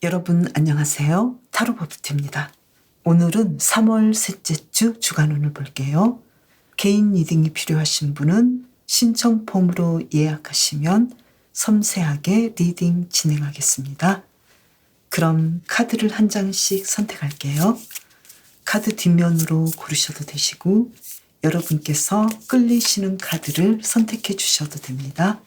여러분 안녕하세요. 타로버프트입니다. 오늘은 3월 셋째 주 주간운을 볼게요. 개인 리딩이 필요하신 분은 신청 폼으로 예약하시면 섬세하게 리딩 진행하겠습니다. 그럼 카드를 한 장씩 선택할게요. 카드 뒷면으로 고르셔도 되시고 여러분께서 끌리시는 카드를 선택해 주셔도 됩니다.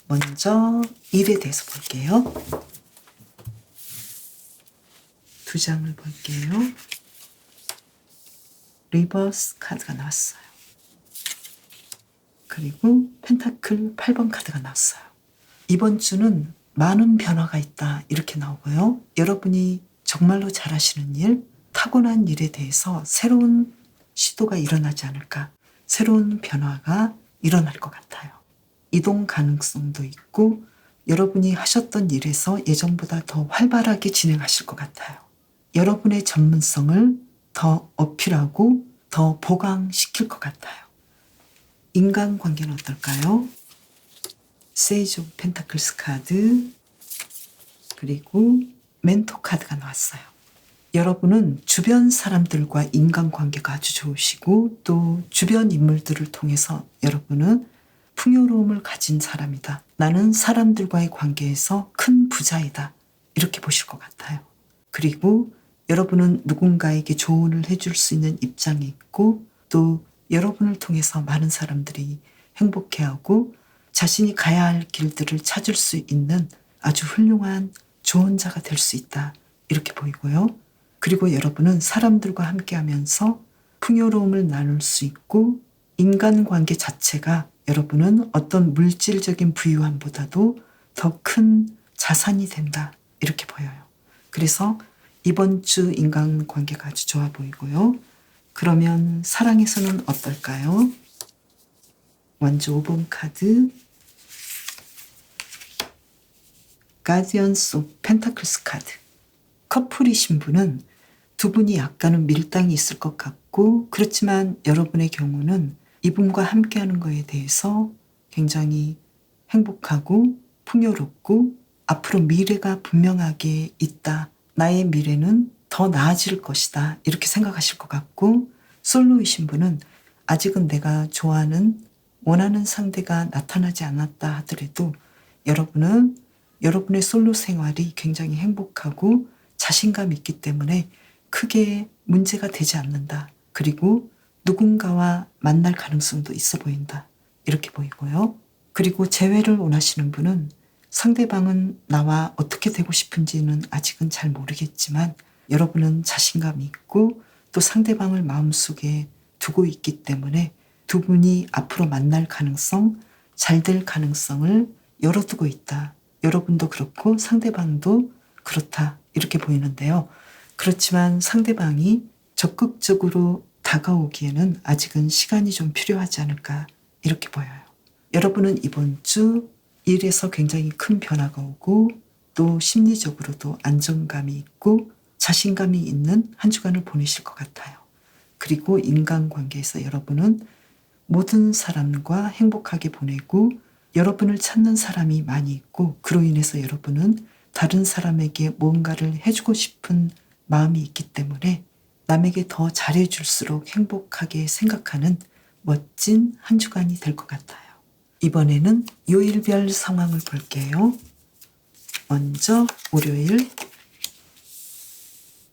먼저 일에 대해서 볼게요. 두 장을 볼게요. 리버스 카드가 나왔어요. 그리고 펜타클 8번 카드가 나왔어요. 이번 주는 많은 변화가 있다 이렇게 나오고요. 여러분이 정말로 잘하시는 일, 타고난 일에 대해서 새로운 시도가 일어나지 않을까, 새로운 변화가 일어날 것 같아요. 이동 가능성도 있고 여러분이 하셨던 일에서 예전보다 더 활발하게 진행하실 것 같아요. 여러분의 전문성을 더 어필하고 더 보강시킬 것 같아요. 인간관계는 어떨까요? 세이지 오브 펜타클스 카드 그리고 멘토 카드가 나왔어요. 여러분은 주변 사람들과 인간관계가 아주 좋으시고 또 주변 인물들을 통해서 여러분은 풍요로움을 가진 사람이다. 나는 사람들과의 관계에서 큰 부자이다. 이렇게 보실 것 같아요. 그리고 여러분은 누군가에게 조언을 해줄 수 있는 입장에 있고 또 여러분을 통해서 많은 사람들이 행복해하고 자신이 가야 할 길들을 찾을 수 있는 아주 훌륭한 조언자가 될 수 있다. 이렇게 보이고요. 그리고 여러분은 사람들과 함께하면서 풍요로움을 나눌 수 있고 인간관계 자체가 여러분은 어떤 물질적인 부유함보다도 더 큰 자산이 된다. 이렇게 보여요. 그래서 이번 주 인간관계가 아주 좋아 보이고요. 그러면 사랑에서는 어떨까요? 원조 5번 카드 가디언스 오브 펜타클스 카드. 커플이신 분은 두 분이 약간은 밀당이 있을 것 같고 그렇지만 여러분의 경우는 이분과 함께하는 것에 대해서 굉장히 행복하고 풍요롭고 앞으로 미래가 분명하게 있다. 나의 미래는 더 나아질 것이다. 이렇게 생각하실 것 같고 솔로이신 분은 아직은 내가 좋아하는 원하는 상대가 나타나지 않았다 하더라도 여러분은 여러분의 솔로 생활이 굉장히 행복하고 자신감 있기 때문에 크게 문제가 되지 않는다. 그리고 누군가와 만날 가능성도 있어 보인다. 이렇게 보이고요. 그리고 재회를 원하시는 분은 상대방은 나와 어떻게 되고 싶은지는 아직은 잘 모르겠지만 여러분은 자신감이 있고 또 상대방을 마음속에 두고 있기 때문에 두 분이 앞으로 만날 가능성, 잘 될 가능성을 열어두고 있다. 여러분도 그렇고 상대방도 그렇다. 이렇게 보이는데요. 그렇지만 상대방이 적극적으로 다가오기에는 아직은 시간이 좀 필요하지 않을까 이렇게 보여요. 여러분은 이번 주 일에서 굉장히 큰 변화가 오고 또 심리적으로도 안정감이 있고 자신감이 있는 한 주간을 보내실 것 같아요. 그리고 인간관계에서 여러분은 모든 사람과 행복하게 보내고 여러분을 찾는 사람이 많이 있고 그로 인해서 여러분은 다른 사람에게 뭔가를 해주고 싶은 마음이 있기 때문에 남에게 더 잘해줄수록 행복하게 생각하는 멋진 한 주간이 될 것 같아요. 이번에는 요일별 상황을 볼게요. 먼저 월요일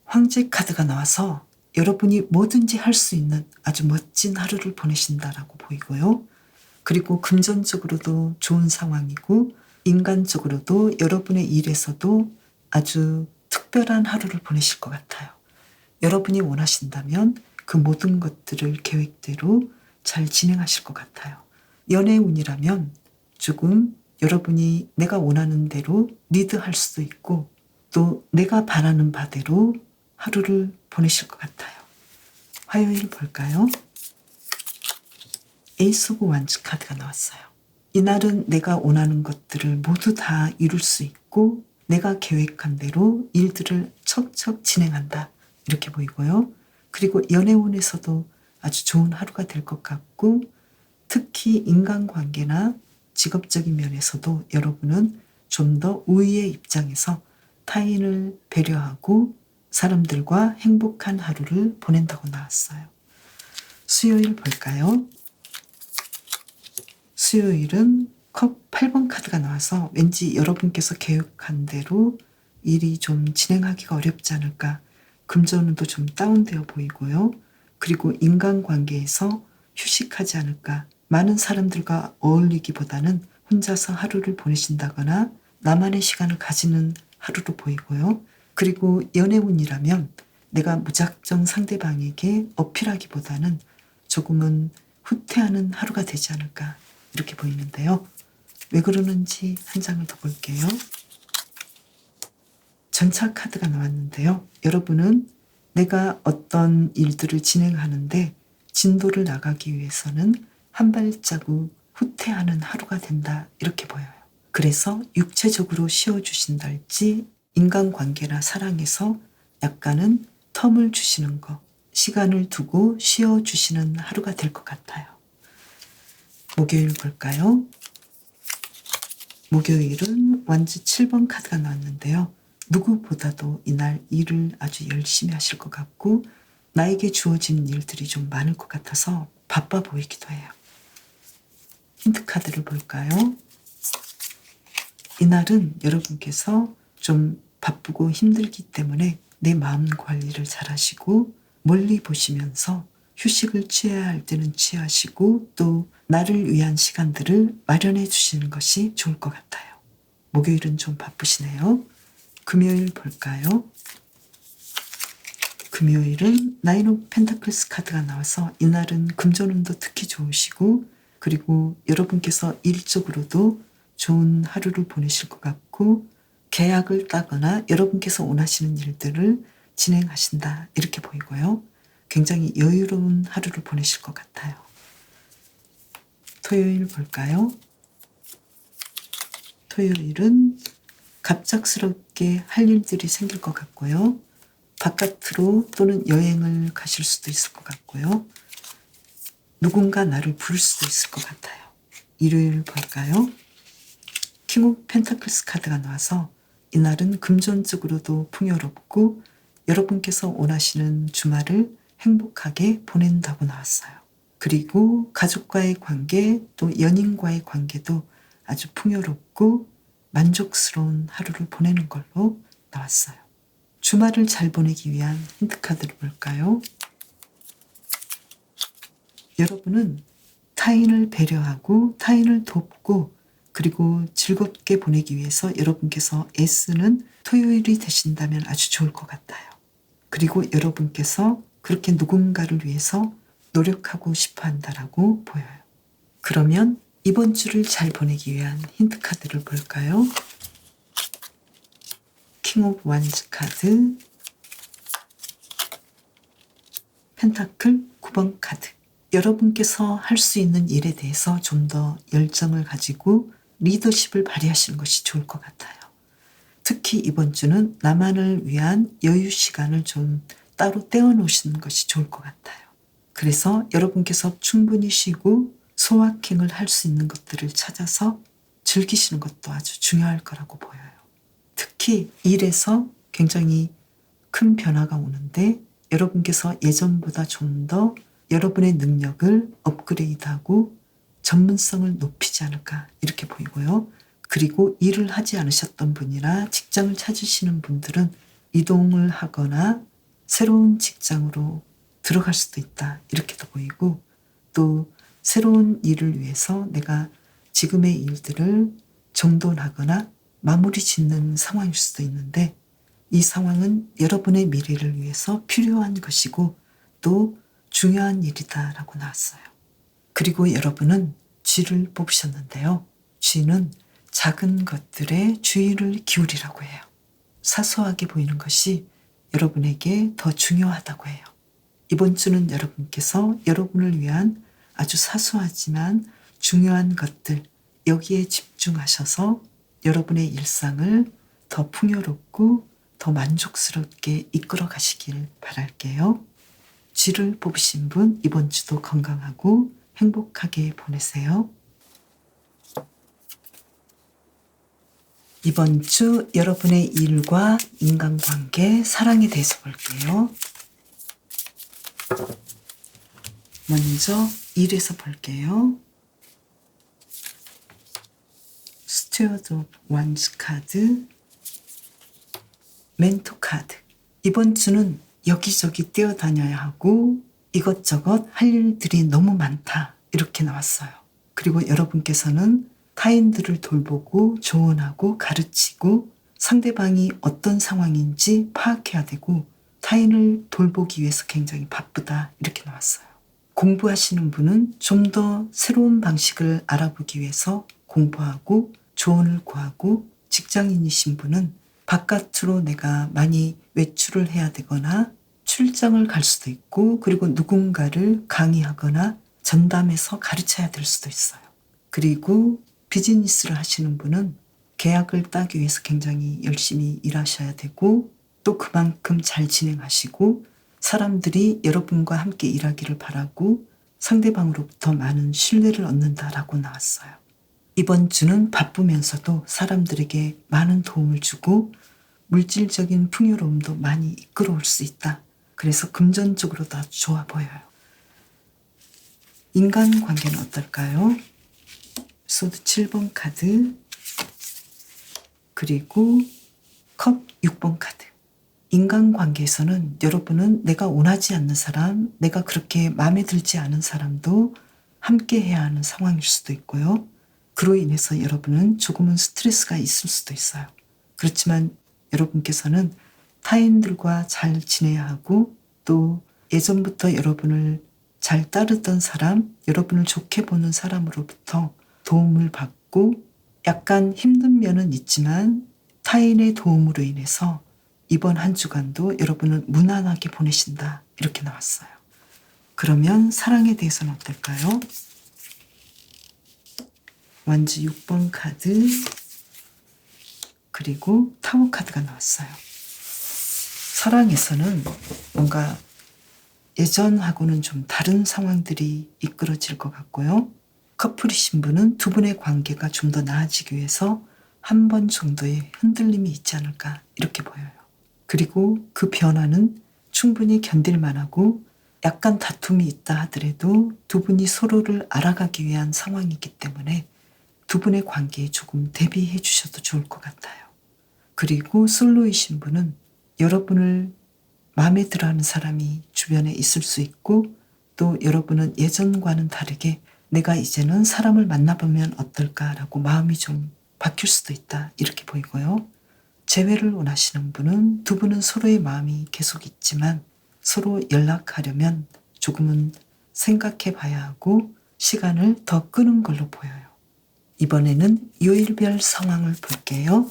황제 카드가 나와서 여러분이 뭐든지 할 수 있는 아주 멋진 하루를 보내신다라고 보이고요. 그리고 금전적으로도 좋은 상황이고 인간적으로도 여러분의 일에서도 아주 특별한 하루를 보내실 것 같아요. 여러분이 원하신다면 그 모든 것들을 계획대로 잘 진행하실 것 같아요. 연애 운이라면 조금 여러분이 내가 원하는 대로 리드할 수도 있고 또 내가 바라는 바대로 하루를 보내실 것 같아요. 화요일 볼까요? 에이스 오브 완즈 카드가 나왔어요. 이날은 내가 원하는 것들을 모두 다 이룰 수 있고 내가 계획한 대로 일들을 척척 진행한다. 이렇게 보이고요. 그리고 연애운에서도 아주 좋은 하루가 될 것 같고 특히 인간관계나 직업적인 면에서도 여러분은 좀 더 우위의 입장에서 타인을 배려하고 사람들과 행복한 하루를 보낸다고 나왔어요. 수요일 볼까요? 수요일은 컵 8번 카드가 나와서 왠지 여러분께서 계획한 대로 일이 좀 진행하기가 어렵지 않을까. 금전운도 좀 다운되어 보이고요. 그리고 인간관계에서 휴식하지 않을까. 많은 사람들과 어울리기보다는 혼자서 하루를 보내신다거나 나만의 시간을 가지는 하루로 보이고요. 그리고 연애운이라면 내가 무작정 상대방에게 어필하기보다는 조금은 후퇴하는 하루가 되지 않을까 이렇게 보이는데요. 왜 그러는지 한 장을 더 볼게요. 전차 카드가 나왔는데요. 여러분은 내가 어떤 일들을 진행하는데 진도를 나가기 위해서는 한 발자국 후퇴하는 하루가 된다 이렇게 보여요. 그래서 육체적으로 쉬어주신다 할지 인간관계나 사랑에서 약간은 텀을 주시는 것, 시간을 두고 쉬어주시는 하루가 될 것 같아요. 목요일 볼까요? 목요일은 완즈 7번 카드가 나왔는데요. 누구보다도 이날 일을 아주 열심히 하실 것 같고 나에게 주어진 일들이 좀 많을 것 같아서 바빠 보이기도 해요. 힌트 카드를 볼까요? 이날은 여러분께서 좀 바쁘고 힘들기 때문에 내 마음 관리를 잘 하시고 멀리 보시면서 휴식을 취해야 할 때는 취하시고 또 나를 위한 시간들을 마련해 주시는 것이 좋을 것 같아요. 목요일은 좀 바쁘시네요. 금요일 볼까요? 금요일은 나인 오브 펜타클스 카드가 나와서 이날은 금전운도 특히 좋으시고 그리고 여러분께서 일적으로도 좋은 하루를 보내실 것 같고 계약을 따거나 여러분께서 원하시는 일들을 진행하신다 이렇게 보이고요. 굉장히 여유로운 하루를 보내실 것 같아요. 토요일 볼까요? 토요일은 갑작스럽게 할 일들이 생길 것 같고요. 바깥으로 또는 여행을 가실 수도 있을 것 같고요. 누군가 나를 부를 수도 있을 것 같아요. 일요일 볼까요? 킹 오브 펜타클스 카드가 나와서 이날은 금전적으로도 풍요롭고 여러분께서 원하시는 주말을 행복하게 보낸다고 나왔어요. 그리고 가족과의 관계 또 연인과의 관계도 아주 풍요롭고 만족스러운 하루를 보내는 걸로 나왔어요. 주말을 잘 보내기 위한 힌트카드를 볼까요? 여러분은 타인을 배려하고 타인을 돕고 그리고 즐겁게 보내기 위해서 여러분께서 애쓰는 토요일이 되신다면 아주 좋을 것 같아요. 그리고 여러분께서 그렇게 누군가를 위해서 노력하고 싶어 한다라고 보여요. 그러면 이번 주를 잘 보내기 위한 힌트카드를 볼까요? 킹 오브 완즈 카드, 펜타클 9번 카드. 여러분께서 할 수 있는 일에 대해서 좀 더 열정을 가지고 리더십을 발휘하시는 것이 좋을 것 같아요. 특히 이번 주는 나만을 위한 여유 시간을 좀 따로 떼어놓으시는 것이 좋을 것 같아요. 그래서 여러분께서 충분히 쉬고 소확행을 할 수 있는 것들을 찾아서 즐기시는 것도 아주 중요할 거라고 보여요. 특히 일에서 굉장히 큰 변화가 오는데 여러분께서 예전보다 좀 더 여러분의 능력을 업그레이드하고 전문성을 높이지 않을까 이렇게 보이고요. 그리고 일을 하지 않으셨던 분이나 직장을 찾으시는 분들은 이동을 하거나 새로운 직장으로 들어갈 수도 있다 이렇게도 보이고 또 새로운 일을 위해서 내가 지금의 일들을 정돈하거나 마무리 짓는 상황일 수도 있는데 이 상황은 여러분의 미래를 위해서 필요한 것이고 또 중요한 일이다라고 나왔어요. 그리고 여러분은 쥐를 뽑으셨는데요. 쥐는 작은 것들에 주의를 기울이라고 해요. 사소하게 보이는 것이 여러분에게 더 중요하다고 해요. 이번 주는 여러분께서 여러분을 위한 아주 사소하지만 중요한 것들, 여기에 집중하셔서 여러분의 일상을 더 풍요롭고 더 만족스럽게 이끌어 가시길 바랄게요. 쥐를 뽑으신 분 이번 주도 건강하고 행복하게 보내세요. 이번 주 여러분의 일과 인간관계, 사랑에 대해서 볼게요. 먼저 일에서 볼게요. 스튜어드 오브 원스 카드, 멘토 카드. 이번 주는 여기저기 뛰어다녀야 하고 이것저것 할 일들이 너무 많다 이렇게 나왔어요. 그리고 여러분께서는 타인들을 돌보고 조언하고 가르치고 상대방이 어떤 상황인지 파악해야 되고 타인을 돌보기 위해서 굉장히 바쁘다 이렇게 나왔어요. 공부하시는 분은 좀 더 새로운 방식을 알아보기 위해서 공부하고 조언을 구하고, 직장인이신 분은 바깥으로 내가 많이 외출을 해야 되거나 출장을 갈 수도 있고, 그리고 누군가를 강의하거나 전담해서 가르쳐야 될 수도 있어요. 그리고 비즈니스를 하시는 분은 계약을 따기 위해서 굉장히 열심히 일하셔야 되고 또 그만큼 잘 진행하시고 사람들이 여러분과 함께 일하기를 바라고 상대방으로부터 많은 신뢰를 얻는다라고 나왔어요. 이번 주는 바쁘면서도 사람들에게 많은 도움을 주고 물질적인 풍요로움도 많이 이끌어올 수 있다. 그래서 금전적으로 다 좋아 보여요. 인간관계는 어떨까요? 소드 7번 카드, 그리고 컵 6번 카드. 인간관계에서는 여러분은 내가 원하지 않는 사람, 내가 그렇게 마음에 들지 않은 사람도 함께 해야 하는 상황일 수도 있고요. 그로 인해서 여러분은 조금은 스트레스가 있을 수도 있어요. 그렇지만 여러분께서는 타인들과 잘 지내야 하고 또 예전부터 여러분을 잘 따르던 사람, 여러분을 좋게 보는 사람으로부터 도움을 받고 약간 힘든 면은 있지만 타인의 도움으로 인해서 이번 한 주간도 여러분은 무난하게 보내신다 이렇게 나왔어요. 그러면 사랑에 대해서는 어떨까요? 완주 6번 카드, 그리고 타워 카드가 나왔어요. 사랑에서는 뭔가 예전하고는 좀 다른 상황들이 이끌어질 것 같고요. 커플이신 분은 두 분의 관계가 좀 더 나아지기 위해서 한 번 정도의 흔들림이 있지 않을까 이렇게 보여요. 그리고 그 변화는 충분히 견딜만하고 약간 다툼이 있다 하더라도 두 분이 서로를 알아가기 위한 상황이기 때문에 두 분의 관계에 조금 대비해 주셔도 좋을 것 같아요. 그리고 솔로이신 분은 여러분을 마음에 들어하는 사람이 주변에 있을 수 있고 또 여러분은 예전과는 다르게 내가 이제는 사람을 만나보면 어떨까라고 마음이 좀 바뀔 수도 있다 이렇게 보이고요. 재회를 원하시는 분은 두 분은 서로의 마음이 계속 있지만 서로 연락하려면 조금은 생각해 봐야 하고 시간을 더 끄는 걸로 보여요. 이번에는 요일별 상황을 볼게요.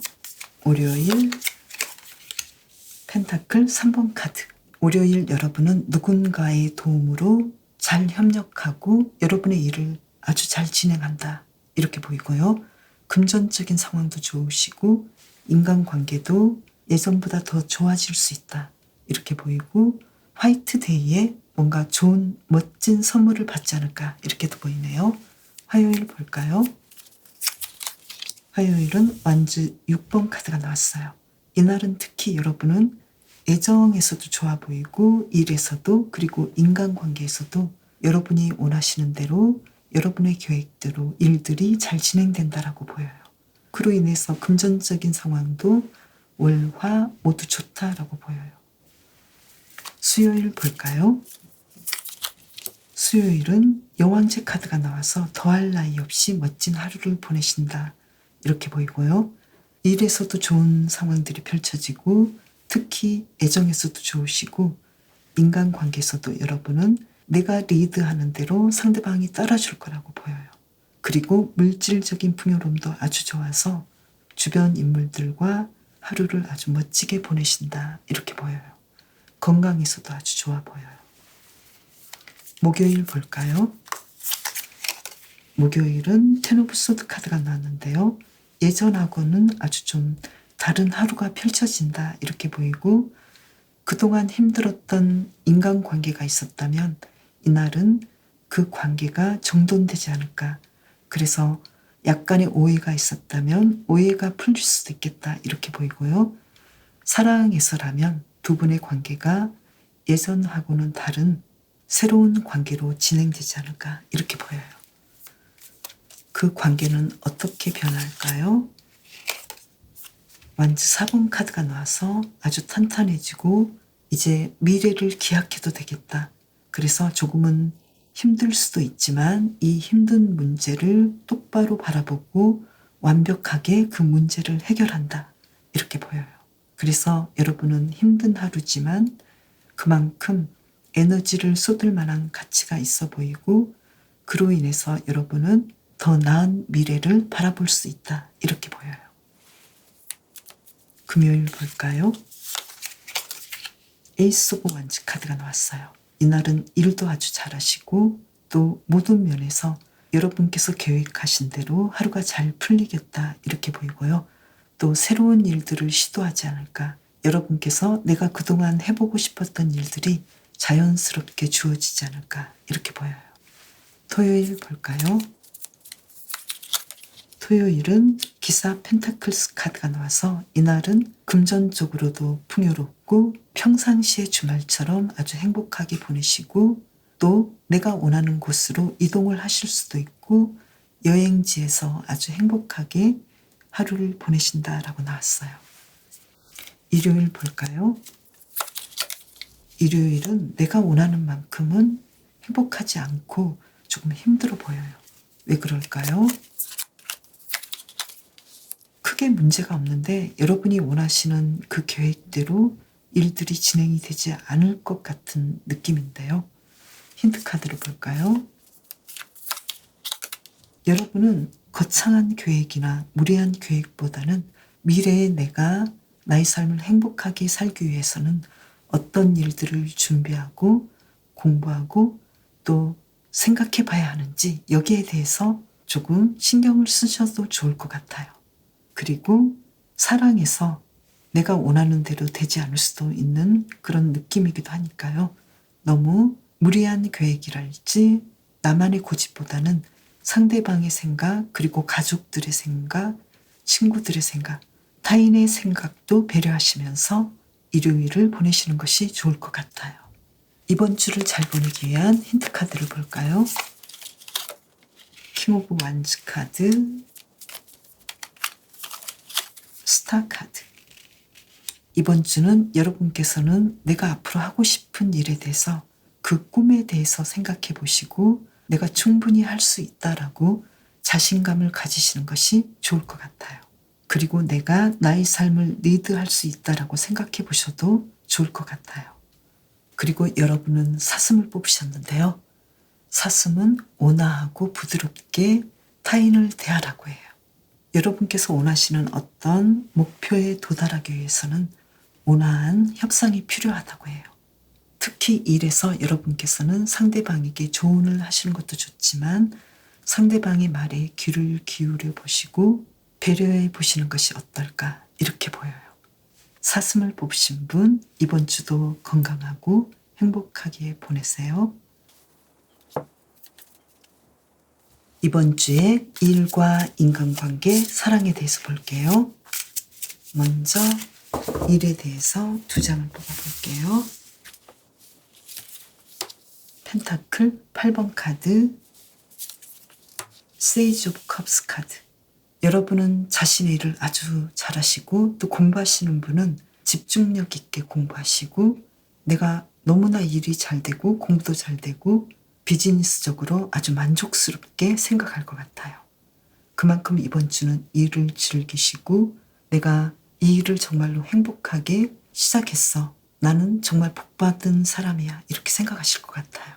월요일 펜타클 3번 카드. 월요일 여러분은 누군가의 도움으로 잘 협력하고 여러분의 일을 아주 잘 진행한다 이렇게 보이고요. 금전적인 상황도 좋으시고 인간관계도 예전보다 더 좋아질 수 있다 이렇게 보이고 화이트데이에 뭔가 좋은 멋진 선물을 받지 않을까 이렇게도 보이네요. 화요일 볼까요? 화요일은 완주 6번 카드가 나왔어요. 이날은 특히 여러분은 애정에서도 좋아 보이고 일에서도 그리고 인간관계에서도 여러분이 원하시는 대로 여러분의 계획대로 일들이 잘 진행된다라고 보여요. 그로 인해서 금전적인 상황도 월, 화 모두 좋다라고 보여요. 수요일 볼까요? 수요일은 여왕제 카드가 나와서 더할 나위 없이 멋진 하루를 보내신다. 이렇게 보이고요. 일에서도 좋은 상황들이 펼쳐지고 특히 애정에서도 좋으시고 인간관계에서도 여러분은 내가 리드하는 대로 상대방이 따라줄 거라고 보여요. 그리고 물질적인 풍요로움도 아주 좋아서 주변 인물들과 하루를 아주 멋지게 보내신다. 이렇게 보여요. 건강에서도 아주 좋아 보여요. 목요일 볼까요? 목요일은 텐 오브 소드 카드가 나왔는데요. 예전하고는 아주 좀 다른 하루가 펼쳐진다. 이렇게 보이고 그동안 힘들었던 인간관계가 있었다면 이날은 그 관계가 정돈되지 않을까. 그래서 약간의 오해가 있었다면 오해가 풀릴 수도 있겠다. 이렇게 보이고요. 사랑에서라면 두 분의 관계가 예전하고는 다른 새로운 관계로 진행되지 않을까. 이렇게 보여요. 그 관계는 어떻게 변할까요? 완즈 4번 카드가 나와서 아주 탄탄해지고 이제 미래를 기약해도 되겠다. 그래서 조금은 힘들 수도 있지만 이 힘든 문제를 똑바로 바라보고 완벽하게 그 문제를 해결한다. 이렇게 보여요. 그래서 여러분은 힘든 하루지만 그만큼 에너지를 쏟을 만한 가치가 있어 보이고 그로 인해서 여러분은 더 나은 미래를 바라볼 수 있다. 이렇게 보여요. 금요일 볼까요? 에이스 오브 완즈 카드가 나왔어요. 이날은 일도 아주 잘하시고 또 모든 면에서 여러분께서 계획하신 대로 하루가 잘 풀리겠다. 이렇게 보이고요. 또 새로운 일들을 시도하지 않을까. 여러분께서 내가 그동안 해보고 싶었던 일들이 자연스럽게 주어지지 않을까. 이렇게 보여요. 토요일 볼까요? 토요일은 기사 펜타클스 카드가 나와서 이날은 금전적으로도 풍요롭고 평상시의 주말처럼 아주 행복하게 보내시고 또 내가 원하는 곳으로 이동을 하실 수도 있고 여행지에서 아주 행복하게 하루를 보내신다라고 나왔어요. 일요일 볼까요? 일요일은 내가 원하는 만큼은 행복하지 않고 조금 힘들어 보여요. 왜 그럴까요? 크게 문제가 없는데 여러분이 원하시는 그 계획대로 일들이 진행이 되지 않을 것 같은 느낌인데요. 힌트 카드로 볼까요? 여러분은 거창한 계획이나 무리한 계획보다는 미래의 내가 나의 삶을 행복하게 살기 위해서는 어떤 일들을 준비하고 공부하고 또 생각해 봐야 하는지 여기에 대해서 조금 신경을 쓰셔도 좋을 것 같아요. 그리고 사랑에서 내가 원하는 대로 되지 않을 수도 있는 그런 느낌이기도 하니까요. 너무 무리한 계획이랄지 나만의 고집보다는 상대방의 생각 그리고 가족들의 생각, 친구들의 생각, 타인의 생각도 배려하시면서 일요일을 보내시는 것이 좋을 것 같아요. 이번 주를 잘 보내기 위한 힌트 카드를 볼까요? 킹 오브 완즈 카드, 스타 카드. 이번 주는 여러분께서는 내가 앞으로 하고 싶은 일에 대해서 그 꿈에 대해서 생각해 보시고 내가 충분히 할 수 있다라고 자신감을 가지시는 것이 좋을 것 같아요. 그리고 내가 나의 삶을 리드할 수 있다라고 생각해 보셔도 좋을 것 같아요. 그리고 여러분은 사슴을 뽑으셨는데요. 사슴은 온화하고 부드럽게 타인을 대하라고 해요. 여러분께서 원하시는 어떤 목표에 도달하기 위해서는 온화한 협상이 필요하다고 해요. 특히 일에서 여러분께서는 상대방에게 조언을 하시는 것도 좋지만 상대방의 말에 귀를 기울여 보시고 배려해 보시는 것이 어떨까 이렇게 보여요. 사슴을 뽑으신 분 이번 주도 건강하고 행복하게 보내세요. 이번 주에 일과 인간관계, 사랑에 대해서 볼게요. 먼저 일에 대해서 2장을 뽑아볼게요. 펜타클 8번 카드, 세이지 오브 컵스 카드. 여러분은 자신의 일을 아주 잘하시고 또 공부하시는 분은 집중력 있게 공부하시고 내가 너무나 일이 잘 되고 공부도 잘 되고 비즈니스적으로 아주 만족스럽게 생각할 것 같아요. 그만큼 이번 주는 일을 즐기시고 내가 이 일을 정말로 행복하게 시작했어. 나는 정말 복받은 사람이야. 이렇게 생각하실 것 같아요.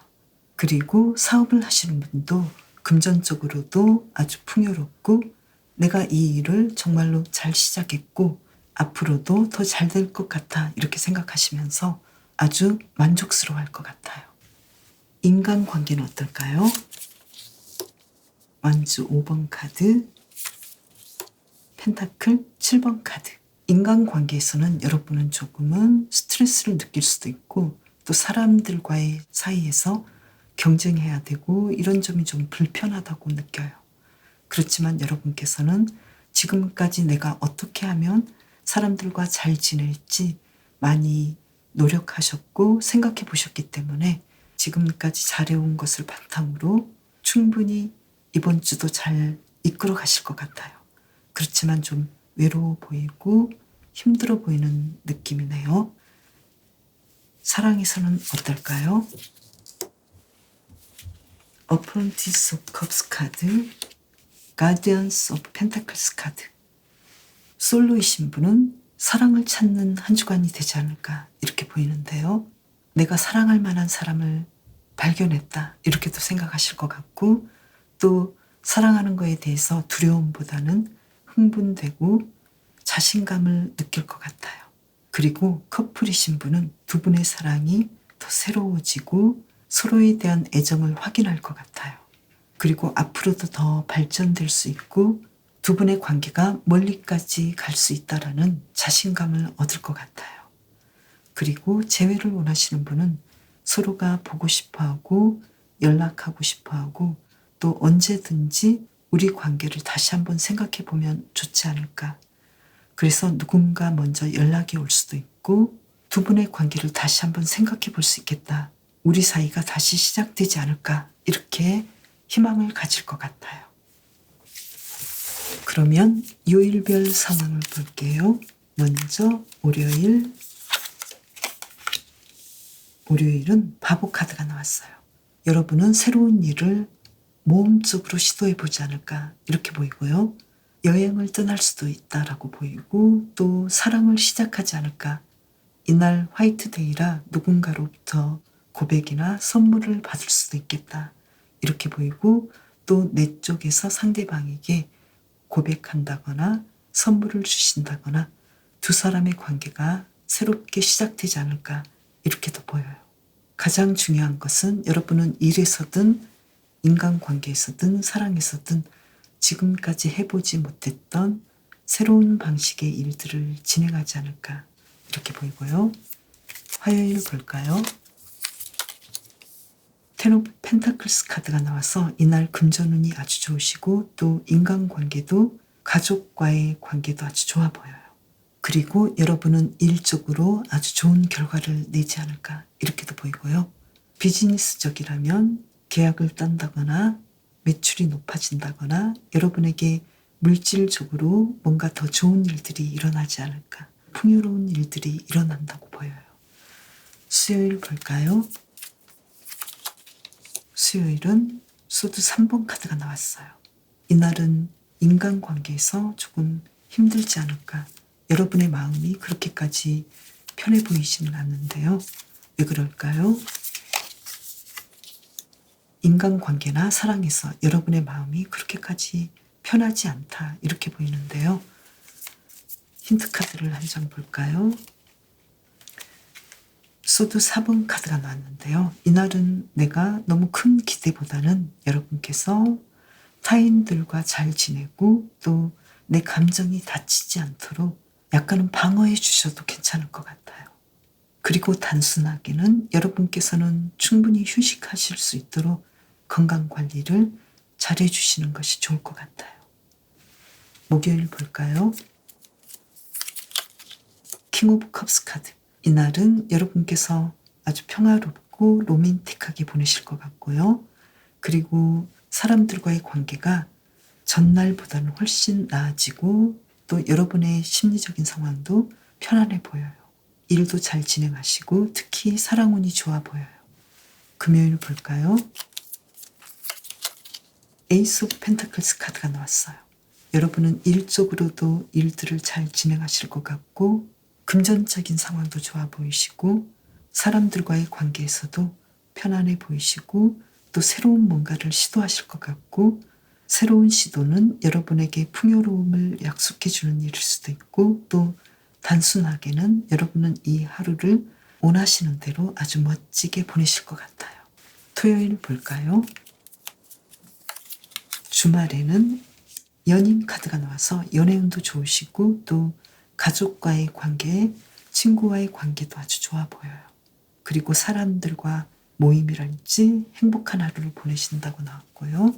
그리고 사업을 하시는 분도 금전적으로도 아주 풍요롭고 내가 이 일을 정말로 잘 시작했고 앞으로도 더 잘 될 것 같아. 이렇게 생각하시면서 아주 만족스러워할 것 같아요. 인간관계는 어떨까요? 완주 5번 카드, 펜타클 7번 카드. 인간관계에서는 여러분은 조금은 스트레스를 느낄 수도 있고 또 사람들과의 사이에서 경쟁해야 되고 이런 점이 좀 불편하다고 느껴요. 그렇지만 여러분께서는 지금까지 내가 어떻게 하면 사람들과 잘 지낼지 많이 노력하셨고 생각해 보셨기 때문에 지금까지 잘해온 것을 바탕으로 충분히 이번 주도 잘 이끌어 가실 것 같아요. 그렇지만 좀 외로워 보이고 힘들어 보이는 느낌이네요. 사랑에서는 어떨까요? 어프런티스 오브 컵스 카드, 가디언스 오브 펜타클스 카드. 솔로이신 분은 사랑을 찾는 한 주간이 되지 않을까 이렇게 보이는데요. 내가 사랑할 만한 사람을 발견했다 이렇게도 생각하실 것 같고 또 사랑하는 거에 대해서 두려움보다는 흥분되고 자신감을 느낄 것 같아요. 그리고 커플이신 분은 두 분의 사랑이 더 새로워지고 서로에 대한 애정을 확인할 것 같아요. 그리고 앞으로도 더 발전될 수 있고 두 분의 관계가 멀리까지 갈 수 있다라는 자신감을 얻을 것 같아요. 그리고 재회를 원하시는 분은 서로가 보고 싶어하고 연락하고 싶어하고 또 언제든지 우리 관계를 다시 한번 생각해 보면 좋지 않을까. 그래서 누군가 먼저 연락이 올 수도 있고 두 분의 관계를 다시 한번 생각해 볼 수 있겠다. 우리 사이가 다시 시작되지 않을까. 이렇게 희망을 가질 것 같아요. 그러면 요일별 상황을 볼게요. 먼저 월요일은 바보 카드가 나왔어요. 여러분은 새로운 일을 모험적으로 시도해보지 않을까 이렇게 보이고요. 여행을 떠날 수도 있다라고 보이고 또 사랑을 시작하지 않을까. 이날 화이트데이라 누군가로부터 고백이나 선물을 받을 수도 있겠다 이렇게 보이고 또 내 쪽에서 상대방에게 고백한다거나 선물을 주신다거나 두 사람의 관계가 새롭게 시작되지 않을까 이렇게도 보여요. 가장 중요한 것은 여러분은 일에서든 인간관계에서든 사랑에서든 지금까지 해보지 못했던 새로운 방식의 일들을 진행하지 않을까 이렇게 보이고요. 화요일 볼까요? 텐 오브 펜타클스 카드가 나와서 이날 금전운이 아주 좋으시고 또 인간관계도 가족과의 관계도 아주 좋아 보여요. 그리고 여러분은 일적으로 아주 좋은 결과를 내지 않을까 이렇게도 보이고요. 비즈니스적이라면 계약을 딴다거나 매출이 높아진다거나 여러분에게 물질적으로 뭔가 더 좋은 일들이 일어나지 않을까 풍요로운 일들이 일어난다고 보여요. 수요일 볼까요? 수요일은 소드 3번 카드가 나왔어요. 이날은 인간관계에서 조금 힘들지 않을까. 여러분의 마음이 그렇게까지 편해 보이지는 않는데요. 왜 그럴까요? 인간관계나 사랑에서 여러분의 마음이 그렇게까지 편하지 않다 이렇게 보이는데요. 힌트 카드를 한 장 볼까요? 소드 4번 카드가 나왔는데요. 이날은 내가 너무 큰 기대보다는 여러분께서 타인들과 잘 지내고 또 내 감정이 다치지 않도록 약간은 방어해 주셔도 괜찮을 것 같아요. 그리고 단순하게는 여러분께서는 충분히 휴식하실 수 있도록 건강관리를 잘 해주시는 것이 좋을 것 같아요. 목요일 볼까요? 킹 오브 컵스 카드. 이날은 여러분께서 아주 평화롭고 로맨틱하게 보내실 것 같고요. 그리고 사람들과의 관계가 전날보다는 훨씬 나아지고 또 여러분의 심리적인 상황도 편안해 보여요. 일도 잘 진행하시고 특히 사랑운이 좋아 보여요. 금요일 볼까요? 에이스 오브 펜타클스 카드가 나왔어요. 여러분은 일적으로도 일들을 잘 진행하실 것 같고 금전적인 상황도 좋아 보이시고 사람들과의 관계에서도 편안해 보이시고 또 새로운 뭔가를 시도하실 것 같고 새로운 시도는 여러분에게 풍요로움을 약속해 주는 일일 수도 있고 또 단순하게는 여러분은 이 하루를 원하시는 대로 아주 멋지게 보내실 것 같아요. 토요일 볼까요? 주말에는 연인 카드가 나와서 연애운도 좋으시고 또 가족과의 관계, 친구와의 관계도 아주 좋아 보여요. 그리고 사람들과 모임이랄지 행복한 하루를 보내신다고 나왔고요.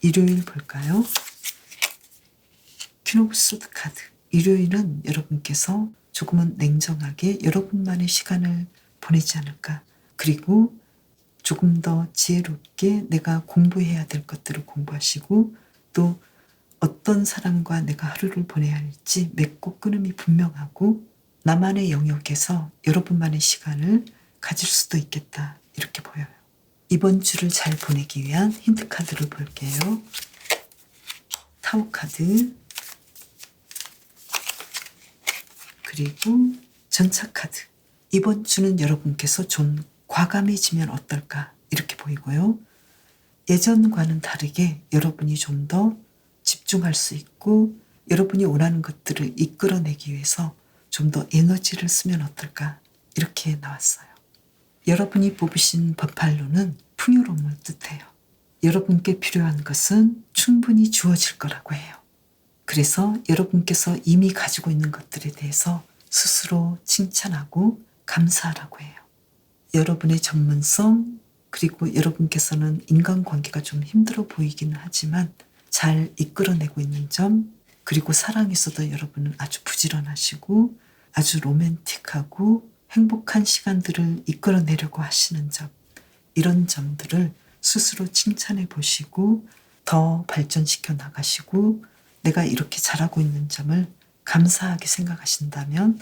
일요일 볼까요? 퀸 오브 소드 카드. 일요일은 여러분께서 조금은 냉정하게 여러분만의 시간을 보내지 않을까. 그리고 조금 더 지혜롭게 내가 공부해야 될 것들을 공부하시고 또 어떤 사람과 내가 하루를 보내야 할지 맺고 끊음이 분명하고 나만의 영역에서 여러분만의 시간을 가질 수도 있겠다. 이렇게 보여요. 이번 주를 잘 보내기 위한 힌트 카드를 볼게요. 타워 카드 그리고 전차 카드. 이번 주는 여러분께서 좀 과감해지면 어떨까 이렇게 보이고요. 예전과는 다르게 여러분이 좀 더 집중할 수 있고 여러분이 원하는 것들을 이끌어내기 위해서 좀 더 에너지를 쓰면 어떨까 이렇게 나왔어요. 여러분이 뽑으신 버팔로는 풍요로움을 뜻해요. 여러분께 필요한 것은 충분히 주어질 거라고 해요. 그래서 여러분께서 이미 가지고 있는 것들에 대해서 스스로 칭찬하고 감사하라고 해요. 여러분의 전문성 그리고 여러분께서는 인간관계가 좀 힘들어 보이기는 하지만 잘 이끌어내고 있는 점 그리고 사랑에서도 여러분은 아주 부지런하시고 아주 로맨틱하고 행복한 시간들을 이끌어내려고 하시는 점 이런 점들을 스스로 칭찬해 보시고 더 발전시켜 나가시고 내가 이렇게 잘하고 있는 점을 감사하게 생각하신다면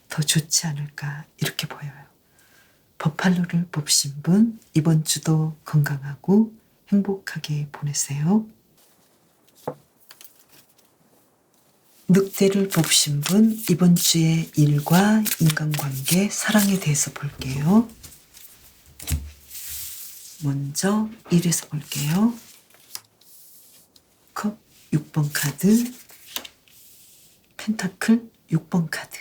더 좋지 않을까 이렇게 보여요. 버팔로를 뽑으신 분 이번 주도 건강하고 행복하게 보내세요. 늑대를 뽑으신 분 이번 주의 일과 인간관계, 사랑에 대해서 볼게요. 먼저 일에서 볼게요. 컵 6번 카드, 펜타클 6번 카드.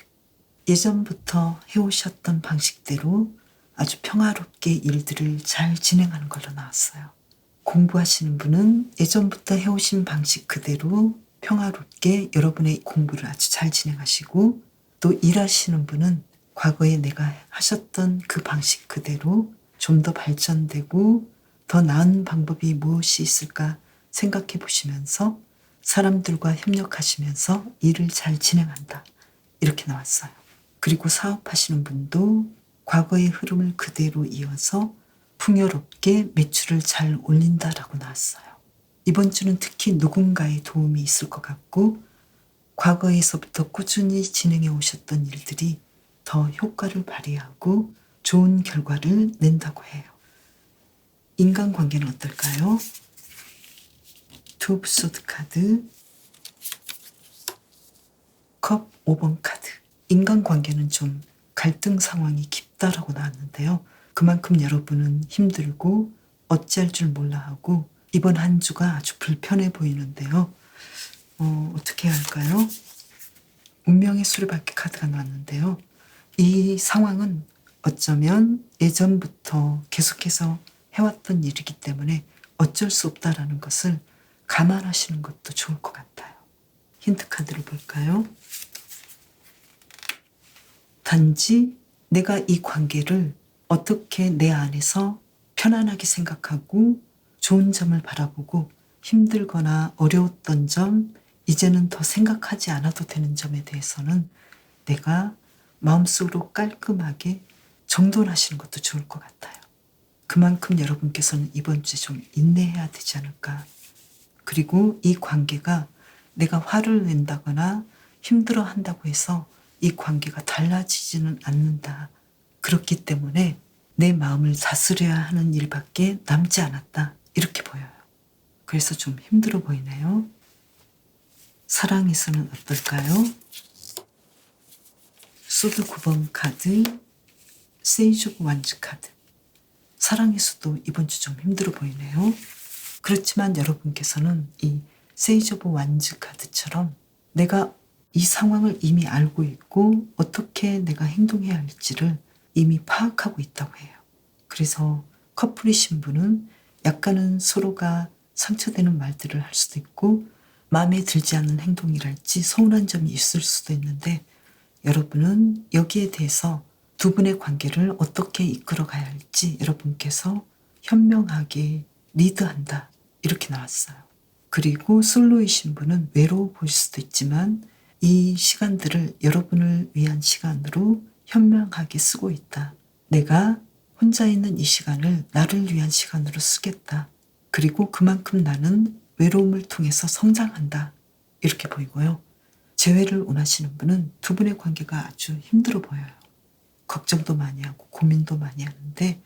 예전부터 해오셨던 방식대로 아주 평화롭게 일들을 잘 진행하는 걸로 나왔어요. 공부하시는 분은 예전부터 해오신 방식 그대로 평화롭게 여러분의 공부를 아주 잘 진행하시고 또 일하시는 분은 과거에 내가 하셨던 그 방식 그대로 좀 더 발전되고 더 나은 방법이 무엇이 있을까 생각해 보시면서 사람들과 협력하시면서 일을 잘 진행한다. 이렇게 나왔어요. 그리고 사업하시는 분도 과거의 흐름을 그대로 이어서 풍요롭게 매출을 잘 올린다라고 나왔어요. 이번 주는 특히 누군가의 도움이 있을 것 같고 과거에서부터 꾸준히 진행해 오셨던 일들이 더 효과를 발휘하고 좋은 결과를 낸다고 해요. 인간관계는 어떨까요? 투 오브 소드 카드, 컵 5번 카드. 인간관계는 좀 갈등 상황이 깊다라고 나왔는데요. 그만큼 여러분은 힘들고 어찌할 줄 몰라 하고 이번 한 주가 아주 불편해 보이는데요. 어떻게 해야 할까요? 운명의 수레바퀴 카드가 나왔는데요. 이 상황은 어쩌면 예전부터 계속해서 해왔던 일이기 때문에 어쩔 수 없다라는 것을 감안하시는 것도 좋을 것 같아요. 힌트 카드를 볼까요? 단지 내가 이 관계를 어떻게 내 안에서 편안하게 생각하고 좋은 점을 바라보고 힘들거나 어려웠던 점, 이제는 더 생각하지 않아도 되는 점에 대해서는 내가 마음속으로 깔끔하게 정돈하시는 것도 좋을 것 같아요. 그만큼 여러분께서는 이번 주에 좀 인내해야 되지 않을까. 그리고 이 관계가 내가 화를 낸다거나 힘들어 한다고 해서 이 관계가 달라지지는 않는다. 그렇기 때문에 내 마음을 다스려야 하는 일밖에 남지 않았다. 이렇게 보여요. 그래서 좀 힘들어 보이네요. 사랑에서는 어떨까요? 소드 9번 카드, 세이지 오브 완즈 카드. 사랑에서도 이번 주 좀 힘들어 보이네요. 그렇지만 여러분께서는 이 세이지 오브 완즈 카드처럼 내가 이 상황을 이미 알고 있고 어떻게 내가 행동해야 할지를 이미 파악하고 있다고 해요. 그래서 커플이신 분은 약간은 서로가 상처되는 말들을 할 수도 있고 마음에 들지 않는 행동이랄지 서운한 점이 있을 수도 있는데 여러분은 여기에 대해서 두 분의 관계를 어떻게 이끌어 가야 할지 여러분께서 현명하게 리드한다. 이렇게 나왔어요. 그리고 솔로이신 분은 외로워 보일 수도 있지만 이 시간들을 여러분을 위한 시간으로 현명하게 쓰고 있다. 내가 혼자 있는 이 시간을 나를 위한 시간으로 쓰겠다. 그리고 그만큼 나는 외로움을 통해서 성장한다. 이렇게 보이고요. 재회를 원하시는 분은 두 분의 관계가 아주 힘들어 보여요. 걱정도 많이 하고 고민도 많이 하는데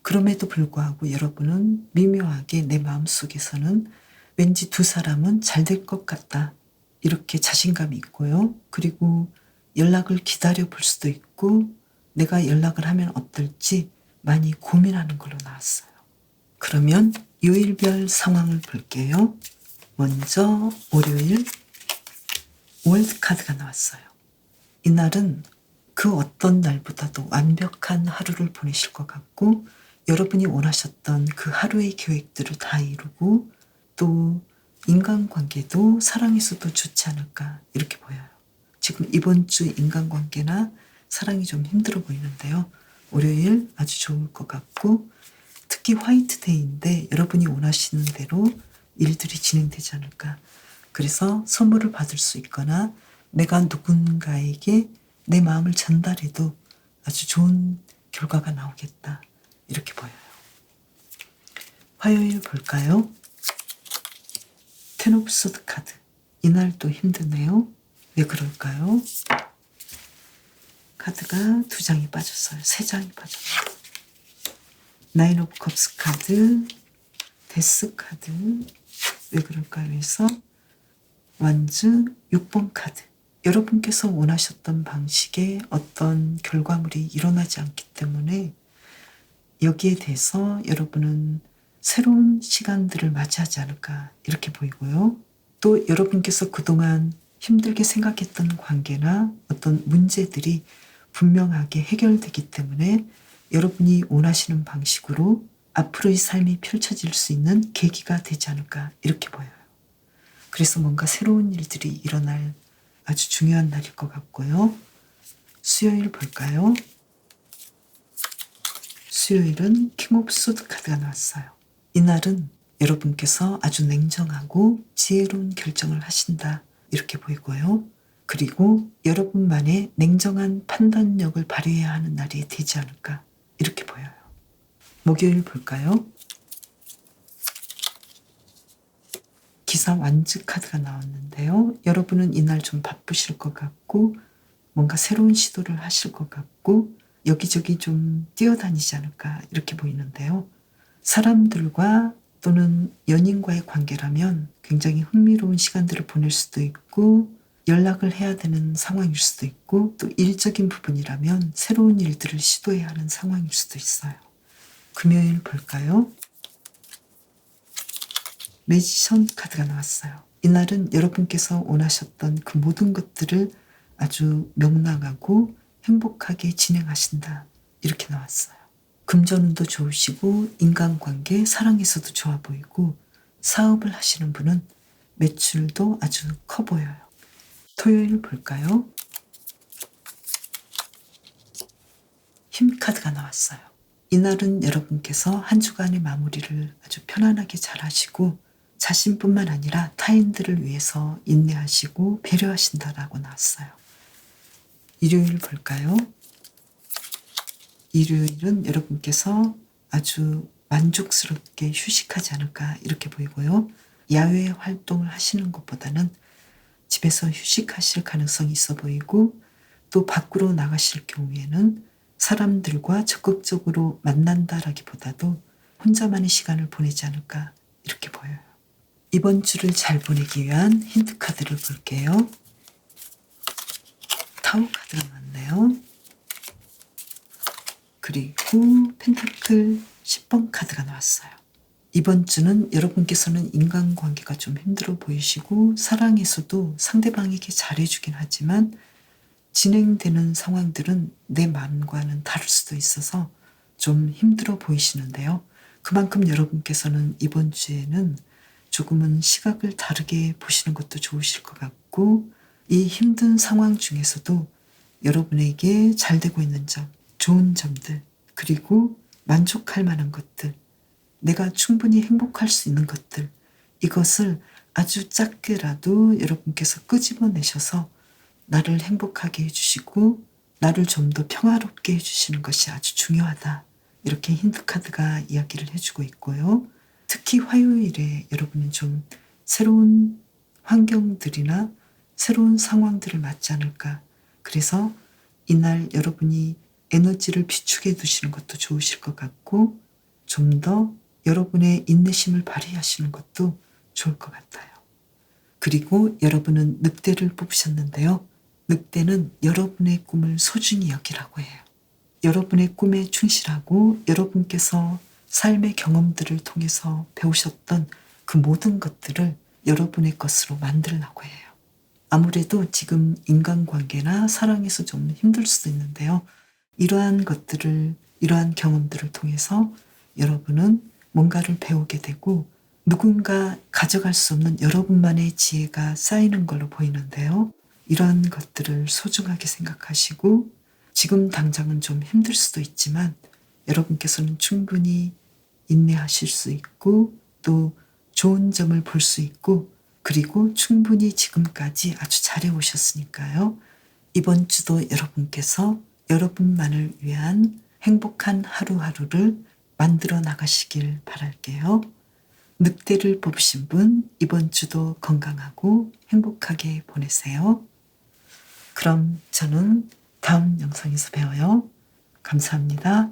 그럼에도 불구하고 여러분은 미묘하게 내 마음속에서는 왠지 두 사람은 잘 될 것 같다. 이렇게 자신감이 있고요. 그리고 연락을 기다려 볼 수도 있고 내가 연락을 하면 어떨지 많이 고민하는 걸로 나왔어요. 그러면 요일별 상황을 볼게요. 먼저 월요일 월드 카드가 나왔어요. 이날은 그 어떤 날보다도 완벽한 하루를 보내실 것 같고 여러분이 원하셨던 그 하루의 계획들을 다 이루고 또 인간관계도 사랑에서도 좋지 않을까 이렇게 보여요. 지금 이번 주 인간관계나 사랑이 좀 힘들어 보이는데요. 월요일 아주 좋을 것 같고 특히 화이트데이인데 여러분이 원하시는 대로 일들이 진행되지 않을까. 그래서 선물을 받을 수 있거나 내가 누군가에게 내 마음을 전달해도 아주 좋은 결과가 나오겠다. 이렇게 보여요. 화요일 볼까요? 텐 오브 소드 카드. 이날도 힘드네요. 왜 그럴까요? 카드가 두 장이 빠졌어요. 세 장이 빠졌어요. 나인 오브 컵스 카드, 데스 카드. 왜 그럴까요? 해서 완즈 6번 카드. 여러분께서 원하셨던 방식의 어떤 결과물이 일어나지 않기 때문에 여기에 대해서 여러분은 새로운 시간들을 맞이하지 않을까 이렇게 보이고요. 또 여러분께서 그동안 힘들게 생각했던 관계나 어떤 문제들이 분명하게 해결되기 때문에 여러분이 원하시는 방식으로 앞으로의 삶이 펼쳐질 수 있는 계기가 되지 않을까 이렇게 보여요. 그래서 뭔가 새로운 일들이 일어날 아주 중요한 날일 것 같고요. 수요일 볼까요? 수요일은 킹 오브 소드 카드가 나왔어요. 이날은 여러분께서 아주 냉정하고 지혜로운 결정을 하신다 이렇게 보이고요. 그리고 여러분만의 냉정한 판단력을 발휘해야 하는 날이 되지 않을까 이렇게 보여요. 목요일 볼까요? 기사 완즈 카드가 나왔는데요. 여러분은 이날 좀 바쁘실 것 같고 뭔가 새로운 시도를 하실 것 같고 여기저기 좀 뛰어다니지 않을까 이렇게 보이는데요. 사람들과 또는 연인과의 관계라면 굉장히 흥미로운 시간들을 보낼 수도 있고 연락을 해야 되는 상황일 수도 있고 또 일적인 부분이라면 새로운 일들을 시도해야 하는 상황일 수도 있어요. 금요일 볼까요? 매지션 카드가 나왔어요. 이날은 여러분께서 원하셨던 그 모든 것들을 아주 명랑하고 행복하게 진행하신다. 이렇게 나왔어요. 금전운도 좋으시고 인간관계, 사랑에서도 좋아 보이고 사업을 하시는 분은 매출도 아주 커 보여요. 토요일 볼까요? 힘 카드가 나왔어요. 이날은 여러분께서 한 주간의 마무리를 아주 편안하게 잘 하시고 자신뿐만 아니라 타인들을 위해서 인내하시고 배려하신다라고 나왔어요. 일요일 볼까요? 일요일은 여러분께서 아주 만족스럽게 휴식하지 않을까 이렇게 보이고요. 야외 활동을 하시는 것보다는 집에서 휴식하실 가능성이 있어 보이고 또 밖으로 나가실 경우에는 사람들과 적극적으로 만난다라기보다도 혼자만의 시간을 보내지 않을까 이렇게 보여요. 이번 주를 잘 보내기 위한 힌트 카드를 볼게요. 타워 카드가 나왔네요. 그리고 펜타클 10번 카드가 나왔어요. 이번 주는 여러분께서는 인간관계가 좀 힘들어 보이시고 사랑에서도 상대방에게 잘해주긴 하지만 진행되는 상황들은 내 마음과는 다를 수도 있어서 좀 힘들어 보이시는데요. 그만큼 여러분께서는 이번 주에는 조금은 시각을 다르게 보시는 것도 좋으실 것 같고 이 힘든 상황 중에서도 여러분에게 잘 되고 있는 점, 좋은 점들, 그리고 만족할 만한 것들, 내가 충분히 행복할 수 있는 것들, 이것을 아주 작게라도 여러분께서 끄집어내셔서 나를 행복하게 해주시고 나를 좀 더 평화롭게 해주시는 것이 아주 중요하다. 이렇게 힌트카드가 이야기를 해주고 있고요. 특히 화요일에 여러분은 좀 새로운 환경들이나 새로운 상황들을 맞지 않을까. 그래서 이날 여러분이 에너지를 비축해 두시는 것도 좋으실 것 같고 좀 더 여러분의 인내심을 발휘하시는 것도 좋을 것 같아요. 그리고 여러분은 늑대를 뽑으셨는데요. 늑대는 여러분의 꿈을 소중히 여기라고 해요. 여러분의 꿈에 충실하고 여러분께서 삶의 경험들을 통해서 배우셨던 그 모든 것들을 여러분의 것으로 만들려고 해요. 아무래도 지금 인간관계나 사랑에서 좀 힘들 수도 있는데요. 이러한 것들을, 이러한 경험들을 통해서 여러분은 뭔가를 배우게 되고 누군가 가져갈 수 없는 여러분만의 지혜가 쌓이는 걸로 보이는데요. 이러한 것들을 소중하게 생각하시고 지금 당장은 좀 힘들 수도 있지만 여러분께서는 충분히 인내하실 수 있고 또 좋은 점을 볼 수 있고 그리고 충분히 지금까지 아주 잘해 오셨으니까요. 이번 주도 여러분께서 여러분만을 위한 행복한 하루하루를 만들어 나가시길 바랄게요. 늑대를 뽑으신 분 이번 주도 건강하고 행복하게 보내세요. 그럼 저는 다음 영상에서 봬요. 감사합니다.